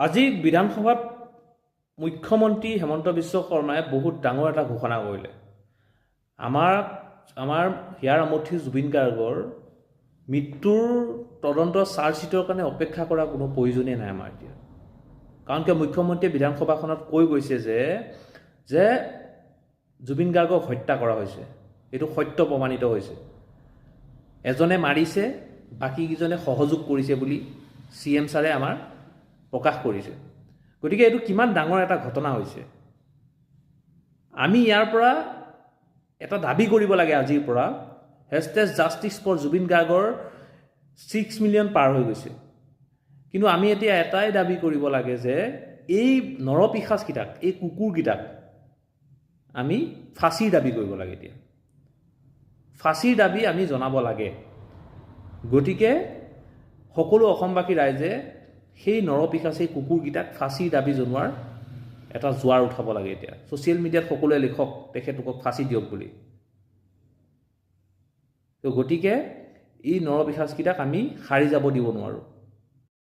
আজি বিধানসভাত মুখ্যমন্ত্ৰী হেমন্ত বিশ্ব শৰ্মাই বহুত ডাঙৰ এটা ঘোষণা কৰিলে। আমাৰ হিয়াৰ আমঠি জুবিন গাৰ্গৰ মৃত্যুৰ তদন্ত চাৰ্জশ্বিটৰ কাৰণে অপেক্ষা কৰা কোনো প্ৰয়োজনেই নাই আমাৰ এতিয়া। কাৰণ কিয় মুখ্যমন্ত্ৰীয়ে বিধানসভাখনত কৈ গৈছে যে জুবিন গাৰ্গক হত্যা কৰা হৈছে, এইটো সত্য প্ৰমাণিত হৈছে। এজনে মাৰিছে, বাকীকেইজনে সহযোগ কৰিছে বুলি CM ছাৰে আমাৰ প্ৰকাশ কৰিছে। গতিকে এইটো কিমান ডাঙৰ এটা ঘটনা হৈছে। আমি ইয়াৰ পৰা এটা দাবী কৰিব লাগে আজিৰ পৰা, #জাষ্টিচ ফৰ জুবিন গাৰ্গৰ 6 মিলিয়ন পাৰ হৈ গৈছে। কিন্তু আমি এতিয়া এটাই দাবী কৰিব লাগে যে এই নৰপিশাচকেইটাক, এই কুকুৰকেইটাক আমি ফাঁচীৰ দাবী কৰিব লাগে। এতিয়া ফাঁচীৰ দাবী আমি জনাব লাগে। গতিকে সকলো অসমবাসী ৰাইজে সেই নৰপিশাচী কুকুৰকেইটাক ফাঁচীৰ দাবী জনোৱাৰ এটা জোৱাৰ উঠাব লাগে। এতিয়া ছ'চিয়েল মিডিয়াত সকলোৱে লিখক তেখেতলোকক ফাঁচী দিয়ক বুলি। তো গতিকে এই নৰপিশাচকেইটাক আমি সাৰি যাব দিব নোৱাৰোঁ।